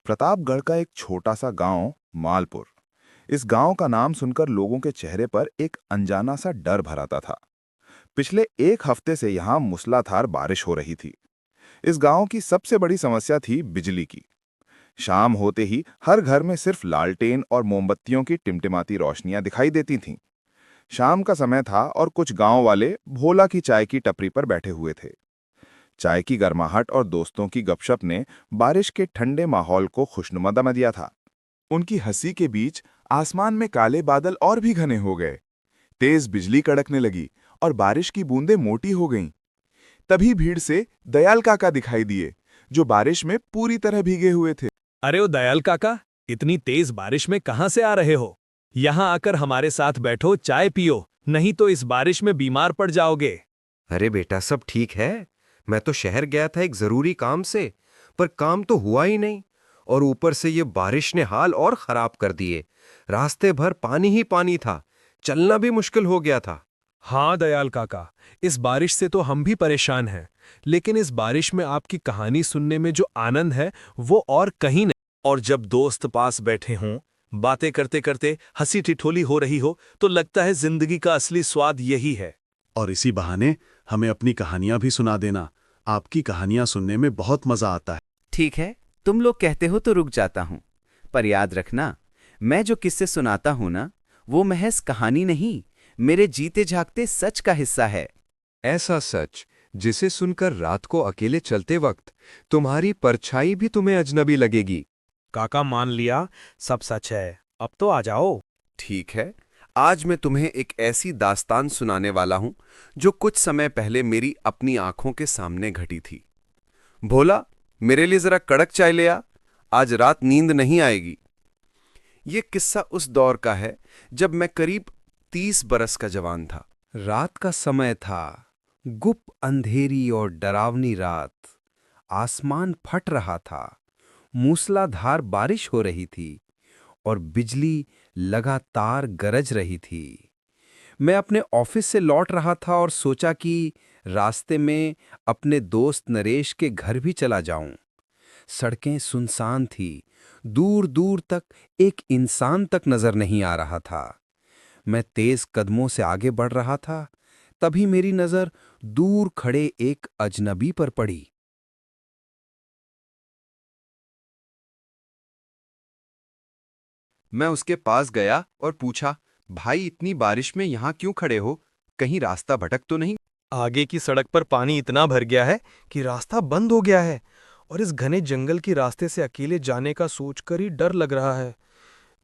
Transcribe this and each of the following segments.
प्रतापगढ़ का एक छोटा सा गांव मालपुर। इस गांव का नाम सुनकर लोगों के चेहरे पर एक अनजाना सा डर भराता था। पिछले एक हफ्ते से यहाँ मूसलाधार बारिश हो रही थी। इस गांव की सबसे बड़ी समस्या थी बिजली की। शाम होते ही हर घर में सिर्फ लालटेन और मोमबत्तियों की टिमटिमाती रोशनियां दिखाई देती थीं। शाम का समय था और कुछ गांव वाले भोला की चाय की टपरी पर बैठे हुए थे। चाय की गर्माहट और दोस्तों की गपशप ने बारिश के ठंडे माहौल को खुशनुमा बना दिया था। उनकी हंसी के बीच आसमान में काले बादल और भी घने हो गए। तेज बिजली कड़कने लगी और बारिश की बूंदें मोटी हो गईं। तभी भीड़ से दयाल काका दिखाई दिए, जो बारिश में पूरी तरह भीगे हुए थे। अरे ओ दयाल काका, इतनी तेज बारिश में कहां से आ रहे हो? यहाँ आकर हमारे साथ बैठो, चाय पियो, नहीं तो इस बारिश में बीमार पड़ जाओगे। अरे बेटा, सब ठीक है। मैं तो शहर गया था एक जरूरी काम से, पर काम तो हुआ ही नहीं। और ऊपर से ये बारिश ने हाल और खराब कर दिए। रास्ते भर पानी ही पानी था, चलना भी मुश्किल हो गया था। हाँ दयाल काका, इस बारिश से तो हम भी परेशान हैं, लेकिन इस बारिश में आपकी कहानी सुनने में जो आनंद है वो और कहीं नहीं। और जब दोस्त पास बैठे हों, बातें करते करते हंसी ठिठोली हो रही हो, तो लगता है जिंदगी का असली स्वाद यही है। और इसी बहाने हमें अपनी कहानियां भी सुना देना। आपकी कहानियां सुनने में बहुत मजा आता है। ठीक है, तुम लोग कहते हो तो रुक जाता हूं, पर याद रखना, मैं जो किस्से सुनाता हूं ना, वो महज कहानी नहीं, मेरे जीते जागते सच का हिस्सा है। ऐसा सच जिसे सुनकर रात को अकेले चलते वक्त तुम्हारी परछाई भी तुम्हें अजनबी लगेगी। काका मान लिया, सब सच है। अब तो आ जाओ। ठीक है, आज मैं तुम्हें एक ऐसी दास्तान सुनाने वाला हूं जो कुछ समय पहले मेरी अपनी आंखों के सामने घटी थी। भोला, मेरे लिए जरा कड़क चाय ले आ, आज रात नींद नहीं आएगी। ये किस्सा उस दौर का है जब मैं करीब 30 बरस का जवान था। रात का समय था, गुप अंधेरी और डरावनी रात। आसमान फट रहा था, मूसलाधार बारिश हो रही थी और बिजली लगातार गरज रही थी। मैं अपने ऑफिस से लौट रहा था और सोचा कि रास्ते में अपने दोस्त नरेश के घर भी चला जाऊं। सड़कें सुनसान थी, दूर दूर तक एक इंसान तक नजर नहीं आ रहा था। मैं तेज कदमों से आगे बढ़ रहा था, तभी मेरी नजर दूर खड़े एक अजनबी पर पड़ी। मैं उसके पास गया और पूछा, भाई इतनी बारिश में यहाँ क्यों खड़े हो? कहीं रास्ता भटक तो नहीं? आगे की सड़क पर पानी इतना भर गया है कि रास्ता बंद हो गया है, और इस घने जंगल के रास्ते से अकेले जाने का सोचकर ही डर लग रहा है।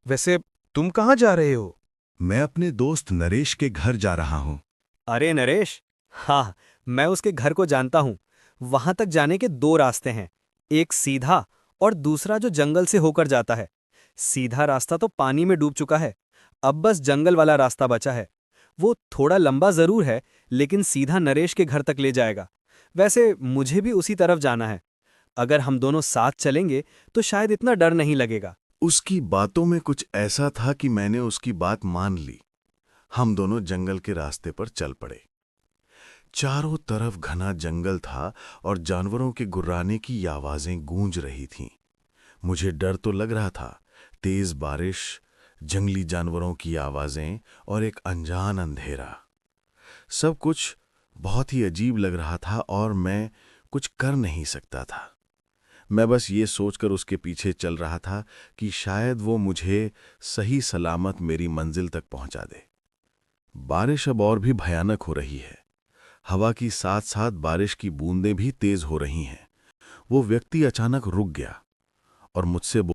वैसे तुम कहाँ जा रहे हो? मैं अपने दोस्त नरेश के घर जा रहा हूं। अरे नरेश, हाँ, मैं उसके घर को जानता हूँ। वहां तक जाने के दो रास्ते हैं, एक सीधा और दूसरा जो जंगल से होकर जाता है। सीधा रास्ता तो पानी में डूब चुका है, अब बस जंगल वाला रास्ता बचा है। वो थोड़ा लंबा जरूर है, लेकिन सीधा नरेश के घर तक ले जाएगा। वैसे मुझे भी उसी तरफ जाना है। अगर हम दोनों साथ चलेंगे तो शायद इतना डर नहीं लगेगा। उसकी बातों में कुछ ऐसा था कि मैंने उसकी बात मान ली। हम दोनों जंगल के रास्ते पर चल पड़े। चारों तरफ घना जंगल था और जानवरों के गुर्राने की आवाजें गूंज रही थीं। मुझे डर तो लग रहा था। तेज बारिश, जंगली जानवरों की आवाजें और एक अनजान अंधेरा, सब कुछ बहुत ही अजीब लग रहा था और मैं कुछ कर नहीं सकता था। मैं बस ये सोचकर उसके पीछे चल रहा था कि शायद वो मुझे सही सलामत मेरी मंजिल तक पहुंचा दे। बारिश अब और भी भयानक हो रही है। हवा की साथ साथ बारिश की बूंदें भी तेज हो रही हैं। वो व्यक्ति अचानक रुक गया और मुझसे